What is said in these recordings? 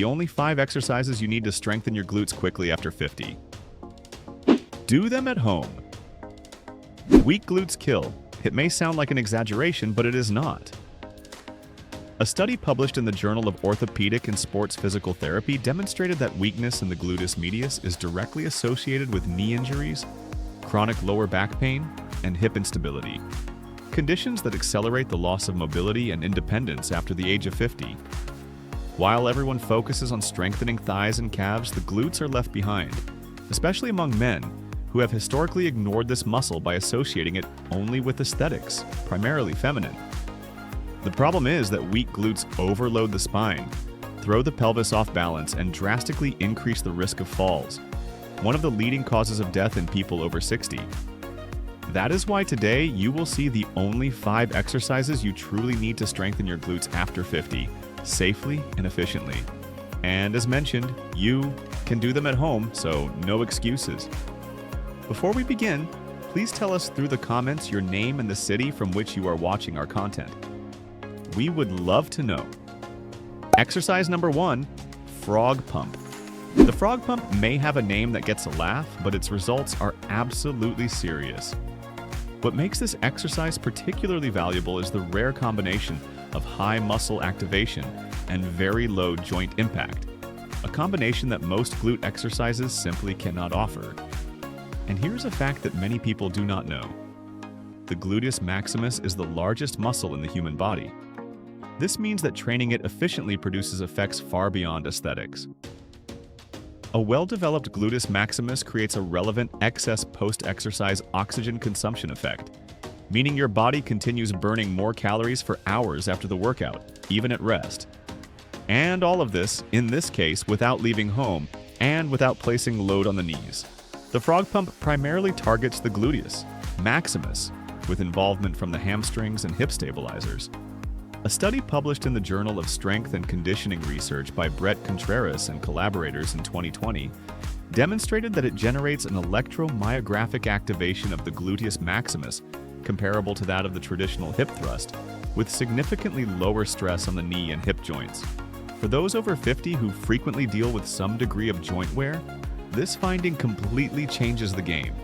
the only 5 exercises you need to strengthen your glutes quickly after 50. Do them at home. Weak glutes kill. It may sound like an exaggeration, but it is not. A study published in the Journal of Orthopedic and Sports Physical Therapy demonstrated that weakness in the gluteus medius is directly associated with knee injuries, chronic lower back pain, and hip instability, conditions that accelerate the loss of mobility and independence after the age of 50. While everyone focuses on strengthening thighs and calves, the glutes are left behind, especially among men who have historically ignored this muscle by associating it only with aesthetics, primarily feminine. The problem is that weak glutes overload the spine, throw the pelvis off balance, and drastically increase the risk of falls, one of the leading causes of death in people over 60. That is why today you will see the only 5 exercises you truly need to strengthen your glutes after 50, safely and efficiently. And as mentioned, you can do them at home, so no excuses. Before we begin, please tell us through the comments your name and the city from which you are watching our content. We would love to know. Exercise number 1, frog pump. The frog pump may have a name that gets a laugh, but its results are absolutely serious. What makes this exercise particularly valuable is the rare combination of high muscle activation and very low joint impact, a combination that most glute exercises simply cannot offer. And here's a fact that many people do not know. The gluteus maximus is the largest muscle in the human body. This means that training it efficiently produces effects far beyond aesthetics. A well-developed gluteus maximus creates a relevant excess post-exercise oxygen consumption effect, meaning your body continues burning more calories for hours after the workout, even at rest. And all of this, in this case, without leaving home and without placing load on the knees. The frog pump primarily targets the gluteus maximus, with involvement from the hamstrings and hip stabilizers. A study published in the Journal of Strength and Conditioning Research by Brett Contreras and collaborators in 2020 demonstrated that it generates an electromyographic activation of the gluteus maximus comparable to that of the traditional hip thrust, with significantly lower stress on the knee and hip joints. For those over 50 who frequently deal with some degree of joint wear, this finding completely changes the game.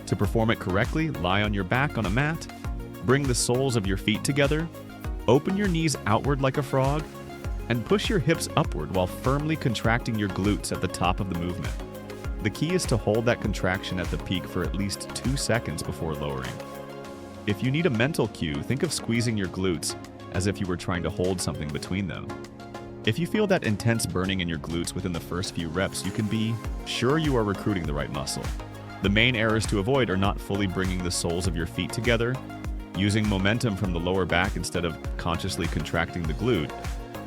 To perform it correctly, lie on your back on a mat, bring the soles of your feet together, open your knees outward like a frog, and push your hips upward while firmly contracting your glutes at the top of the movement. The key is to hold that contraction at the peak for at least 2 seconds before lowering. If you need a mental cue, think of squeezing your glutes as if you were trying to hold something between them. If you feel that intense burning in your glutes within the first few reps, you can be sure you are recruiting the right muscle. The main errors to avoid are not fully bringing the soles of your feet together, using momentum from the lower back instead of consciously contracting the glute,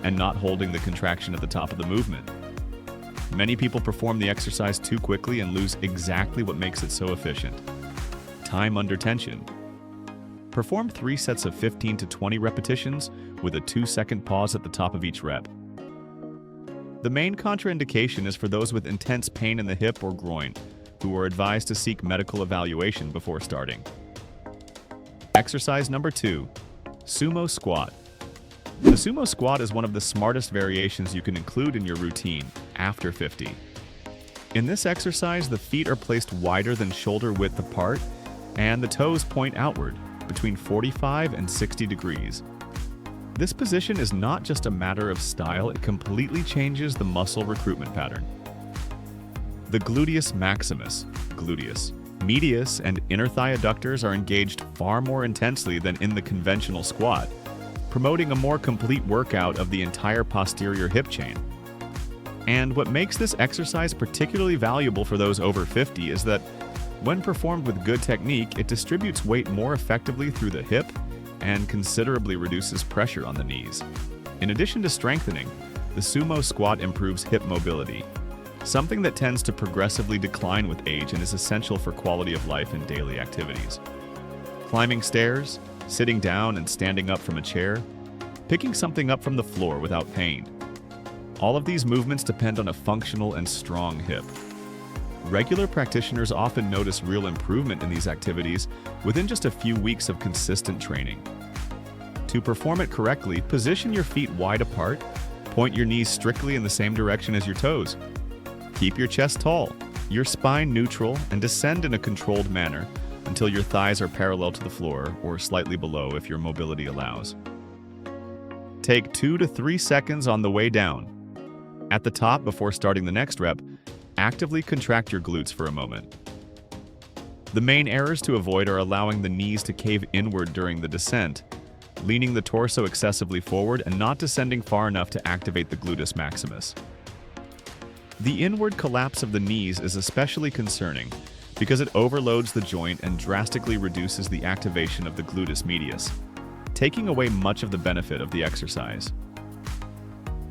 and not holding the contraction at the top of the movement. Many people perform the exercise too quickly and lose exactly what makes it so efficient: time under tension. Perform 3 sets of 15 to 20 repetitions with a 2-second pause at the top of each rep. The main contraindication is for those with intense pain in the hip or groin, who are advised to seek medical evaluation before starting. Exercise number 2, Sumo squat. The Sumo squat is one of the smartest variations you can include in your routine after 50. In this exercise, the feet are placed wider than shoulder width apart, and the toes point outward, between 45 and 60 degrees. This position is not just a matter of style, it completely changes the muscle recruitment pattern. The gluteus maximus, gluteus, medius, and inner thigh adductors are engaged far more intensely than in the conventional squat, promoting a more complete workout of the entire posterior hip chain. And what makes this exercise particularly valuable for those over 50 is that when performed with good technique, it distributes weight more effectively through the hip and considerably reduces pressure on the knees. In addition to strengthening, the sumo squat improves hip mobility, something that tends to progressively decline with age and is essential for quality of life and daily activities. Climbing stairs, sitting down and standing up from a chair, picking something up from the floor without pain. All of these movements depend on a functional and strong hip. Regular practitioners often notice real improvement in these activities within just a few weeks of consistent training. To perform it correctly, position your feet wide apart, Point your knees strictly in the same direction as your toes. Keep your chest tall, your spine neutral, and descend in a controlled manner until your thighs are parallel to the floor or slightly below if your mobility allows. Take 2 to 3 seconds on the way down. At the top, before starting the next rep, actively contract your glutes for a moment. The main errors to avoid are allowing the knees to cave inward during the descent, leaning the torso excessively forward, and not descending far enough to activate the gluteus maximus. The inward collapse of the knees is especially concerning because it overloads the joint and drastically reduces the activation of the gluteus medius, taking away much of the benefit of the exercise.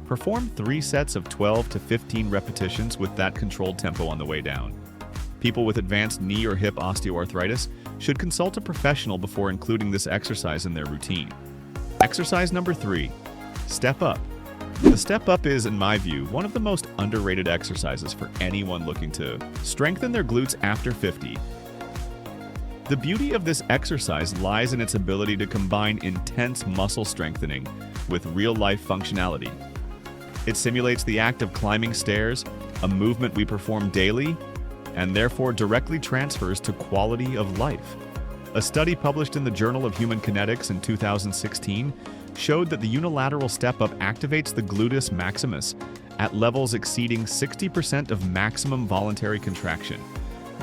Perform 3 sets of 12 to 15 repetitions with that controlled tempo on the way down. People with advanced knee or hip osteoarthritis should consult a professional before including this exercise in their routine. Exercise number 3, step up. The step up is, in my view, one of the most underrated exercises for anyone looking to strengthen their glutes after 50. The beauty of this exercise lies in its ability to combine intense muscle strengthening with real-life functionality. It simulates the act of climbing stairs, a movement we perform daily, and therefore directly transfers to quality of life. A study published in the Journal of Human Kinetics in 2016 showed that the unilateral step-up activates the gluteus maximus at levels exceeding 60% of maximum voluntary contraction,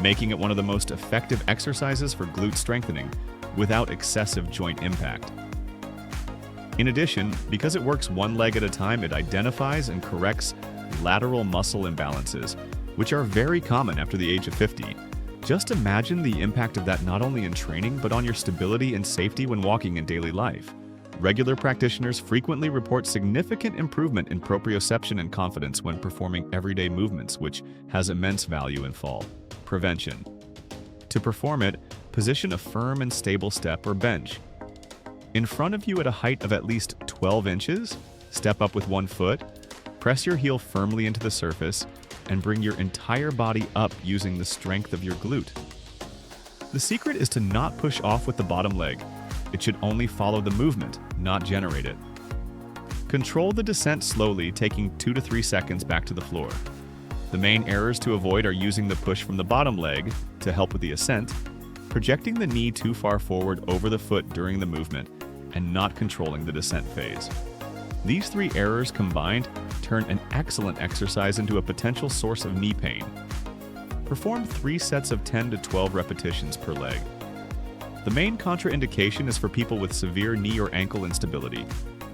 making it one of the most effective exercises for glute strengthening without excessive joint impact. In addition, because it works one leg at a time, it identifies and corrects lateral muscle imbalances, which are very common after the age of 50. Just imagine the impact of that not only in training, but on your stability and safety when walking in daily life. Regular practitioners frequently report significant improvement in proprioception and confidence when performing everyday movements, which has immense value in fall prevention. To perform it, position a firm and stable step or bench. In front of you at a height of at least 12 inches, step up with one foot, press your heel firmly into the surface, and bring your entire body up using the strength of your glute. The secret is to not push off with the bottom leg. It should only follow the movement, not generate it. Control the descent slowly, taking 2 to 3 seconds back to the floor. The main errors to avoid are using the push from the bottom leg to help with the ascent, projecting the knee too far forward over the foot during the movement, and not controlling the descent phase. These 3 errors combined turn an excellent exercise into a potential source of knee pain. Perform 3 sets of 10 to 12 repetitions per leg. The main contraindication is for people with severe knee or ankle instability,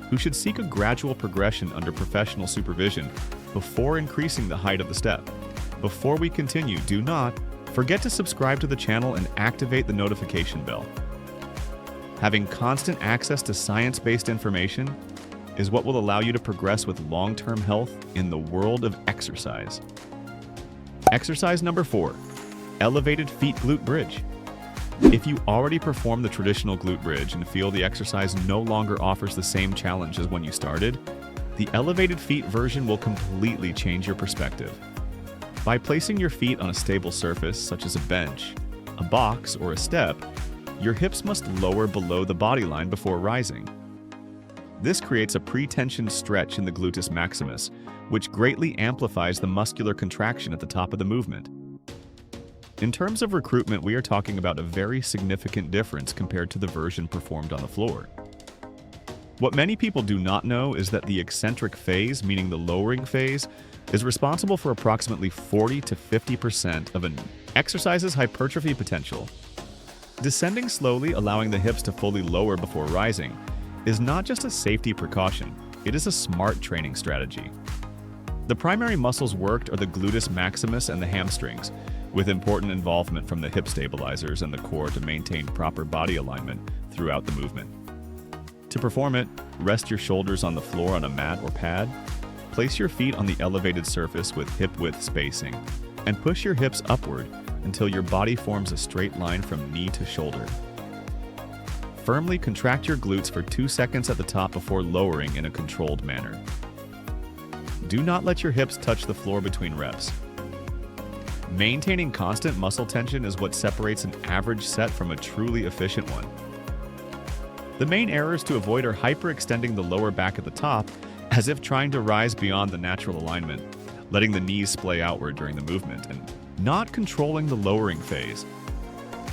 who should seek a gradual progression under professional supervision before increasing the height of the step. Before we continue, do not forget to subscribe to the channel and activate the notification bell. Having constant access to science-based information is what will allow you to progress with long-term health in the world of exercise. Exercise number 4, elevated feet glute bridge. If you already perform the traditional glute bridge and feel the exercise no longer offers the same challenge as when you started, the elevated feet version will completely change your perspective. By placing your feet on a stable surface, such as a bench, a box, or a step, your hips must lower below the body line before rising. This creates a pre-tensioned stretch in the gluteus maximus, which greatly amplifies the muscular contraction at the top of the movement. In terms of recruitment, we are talking about a very significant difference compared to the version performed on the floor. What many people do not know is that the eccentric phase, meaning the lowering phase, is responsible for approximately 40 to 50% of an exercise's hypertrophy potential. Descending slowly, allowing the hips to fully lower before rising, is not just a safety precaution, it is a smart training strategy. The primary muscles worked are the gluteus maximus and the hamstrings, with important involvement from the hip stabilizers and the core to maintain proper body alignment throughout the movement. To perform it, rest your shoulders on the floor on a mat or pad, place your feet on the elevated surface with hip-width spacing, and push your hips upward until your body forms a straight line from knee to shoulder. Firmly contract your glutes for 2 seconds at the top before lowering in a controlled manner. Do not let your hips touch the floor between reps. Maintaining constant muscle tension is what separates an average set from a truly efficient one. The main errors to avoid are hyperextending the lower back at the top as if trying to rise beyond the natural alignment, letting the knees splay outward during the movement, and not controlling the lowering phase.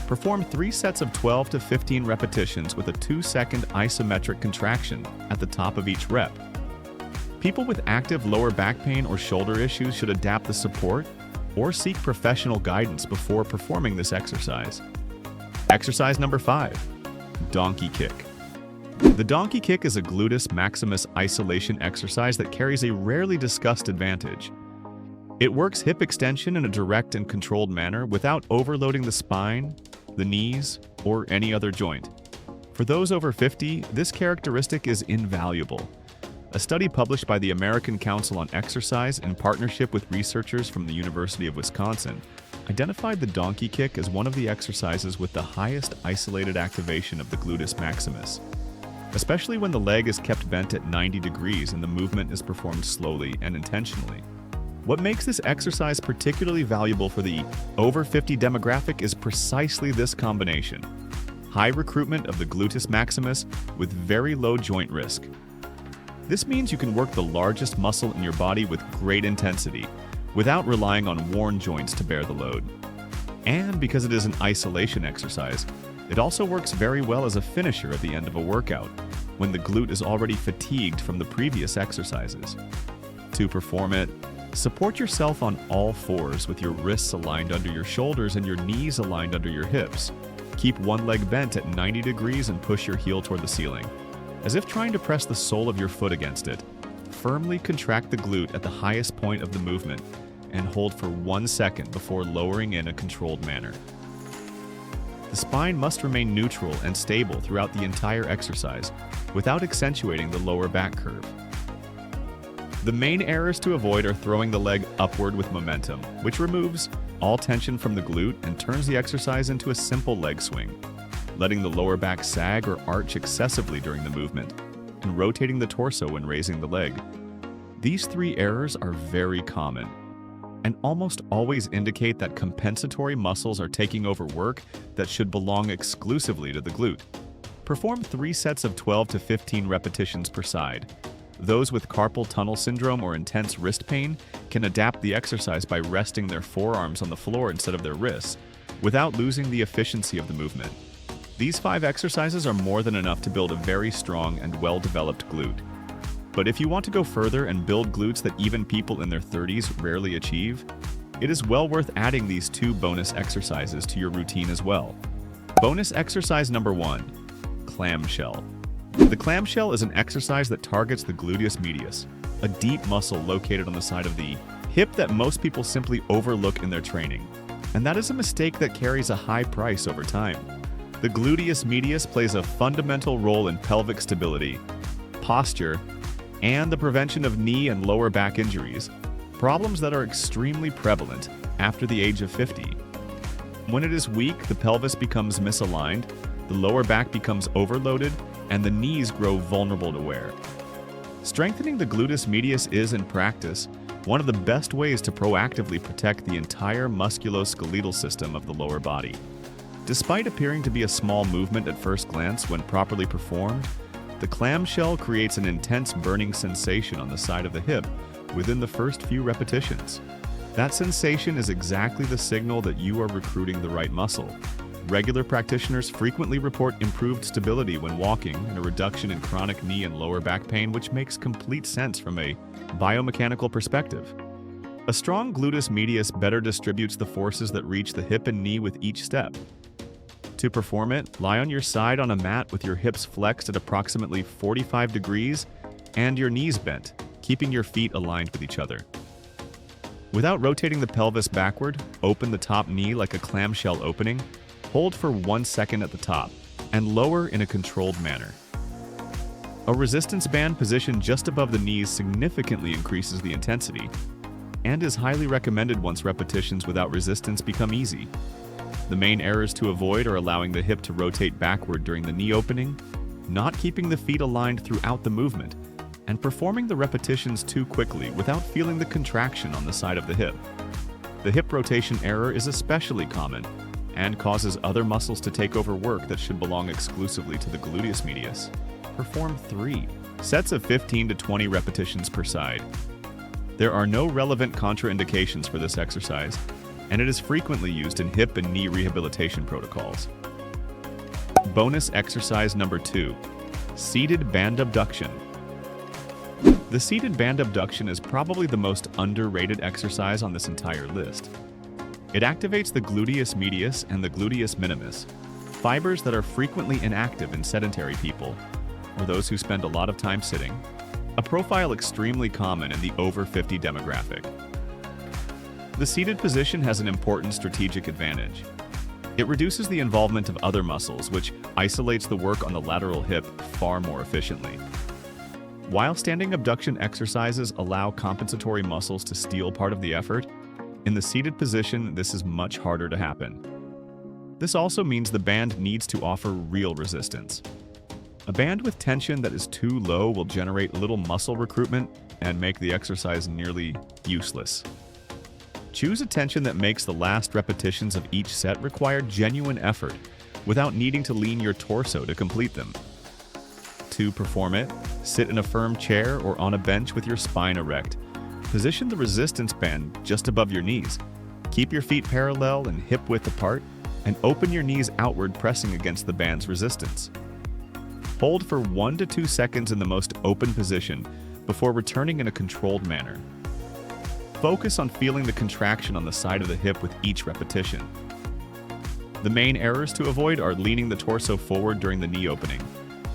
Perform 3 sets of 12 to 15 repetitions with a 2-second isometric contraction at the top of each rep. People with active lower back pain or shoulder issues should adapt the support or seek professional guidance before performing this exercise. Exercise number 5, donkey kick. The donkey kick is a gluteus maximus isolation exercise that carries a rarely discussed advantage. It works hip extension in a direct and controlled manner without overloading the spine, the knees, or any other joint. For those over 50, this characteristic is invaluable. A study published by the American Council on Exercise in partnership with researchers from the University of Wisconsin identified the donkey kick as one of the exercises with the highest isolated activation of the gluteus maximus, especially when the leg is kept bent at 90 degrees and the movement is performed slowly and intentionally. What makes this exercise particularly valuable for the over 50 demographic is precisely this combination: high recruitment of the gluteus maximus with very low joint risk. This means you can work the largest muscle in your body with great intensity, without relying on worn joints to bear the load. And because it is an isolation exercise, it also works very well as a finisher at the end of a workout, when the glute is already fatigued from the previous exercises. To perform it, support yourself on all fours with your wrists aligned under your shoulders and your knees aligned under your hips. Keep one leg bent at 90 degrees and push your heel toward the ceiling, as if trying to press the sole of your foot against it. Firmly contract the glute at the highest point of the movement and hold for 1 second before lowering in a controlled manner. The spine must remain neutral and stable throughout the entire exercise without accentuating the lower back curve. The main errors to avoid are throwing the leg upward with momentum, which removes all tension from the glute and turns the exercise into a simple leg swing, letting the lower back sag or arch excessively during the movement, and rotating the torso when raising the leg. These 3 errors are very common and almost always indicate that compensatory muscles are taking over work that should belong exclusively to the glute. Perform 3 sets of 12 to 15 repetitions per side. Those with carpal tunnel syndrome or intense wrist pain can adapt the exercise by resting their forearms on the floor instead of their wrists, without losing the efficiency of the movement. These 5 exercises are more than enough to build a very strong and well-developed glute. But if you want to go further and build glutes that even people in their 30s rarely achieve, it is well worth adding these 2 bonus exercises to your routine as well. Bonus exercise number 1, clamshell. The clamshell is an exercise that targets the gluteus medius, a deep muscle located on the side of the hip that most people simply overlook in their training. And that is a mistake that carries a high price over time. The gluteus medius plays a fundamental role in pelvic stability, posture, and the prevention of knee and lower back injuries, problems that are extremely prevalent after the age of 50. When it is weak, the pelvis becomes misaligned, the lower back becomes overloaded, and the knees grow vulnerable to wear. Strengthening the gluteus medius is, in practice, one of the best ways to proactively protect the entire musculoskeletal system of the lower body. Despite appearing to be a small movement at first glance when properly performed, the clamshell creates an intense burning sensation on the side of the hip within the first few repetitions. That sensation is exactly the signal that you are recruiting the right muscle. Regular practitioners frequently report improved stability when walking and a reduction in chronic knee and lower back pain, which makes complete sense from a biomechanical perspective. A strong gluteus medius better distributes the forces that reach the hip and knee with each step. To perform it, lie on your side on a mat with your hips flexed at approximately 45 degrees and your knees bent, keeping your feet aligned with each other. Without rotating the pelvis backward, open the top knee like a clamshell opening, hold for 1 second at the top, and lower in a controlled manner. A resistance band positioned just above the knees significantly increases the intensity, and is highly recommended once repetitions without resistance become easy. The main errors to avoid are allowing the hip to rotate backward during the knee opening, not keeping the feet aligned throughout the movement, and performing the repetitions too quickly without feeling the contraction on the side of the hip. The hip rotation error is especially common and causes other muscles to take over work that should belong exclusively to the gluteus medius. Perform 3 Sets of 15 to 20 repetitions per side. There are no relevant contraindications for this exercise, and it is frequently used in hip and knee rehabilitation protocols. Bonus exercise number 2, seated band abduction. The seated band abduction is probably the most underrated exercise on this entire list. It activates the gluteus medius and the gluteus minimus, fibers that are frequently inactive in sedentary people, or those who spend a lot of time sitting, a profile extremely common in the over 50 demographic. The seated position has an important strategic advantage. It reduces the involvement of other muscles, which isolates the work on the lateral hip far more efficiently. While standing abduction exercises allow compensatory muscles to steal part of the effort, in the seated position, this is much harder to happen. This also means the band needs to offer real resistance. A band with tension that is too low will generate little muscle recruitment and make the exercise nearly useless. Choose a tension that makes the last repetitions of each set require genuine effort without needing to lean your torso to complete them. To perform it, sit in a firm chair or on a bench with your spine erect. Position the resistance band just above your knees. Keep your feet parallel and hip width apart, and open your knees outward, pressing against the band's resistance. Hold for 1 to 2 seconds in the most open position before returning in a controlled manner. Focus on feeling the contraction on the side of the hip with each repetition. The main errors to avoid are leaning the torso forward during the knee opening,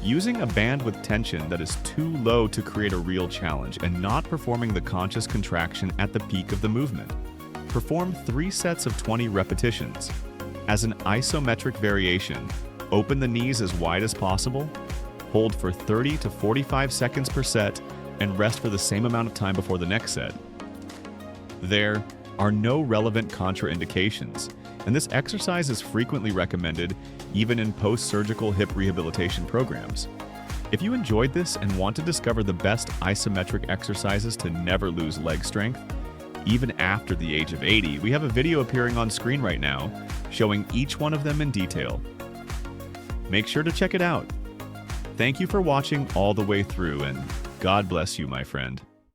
using a band with tension that is too low to create a real challenge, and not performing the conscious contraction at the peak of the movement. Perform 3 sets of 20 repetitions. As an isometric variation, open the knees as wide as possible, hold for 30 to 45 seconds per set, and rest for the same amount of time before the next set. There are no relevant contraindications, and this exercise is frequently recommended even in post-surgical hip rehabilitation programs. If you enjoyed this and want to discover the best isometric exercises to never lose leg strength, even after the age of 80, we have a video appearing on screen right now showing each one of them in detail. Make sure to check it out. Thank you for watching all the way through, and God bless you, my friend.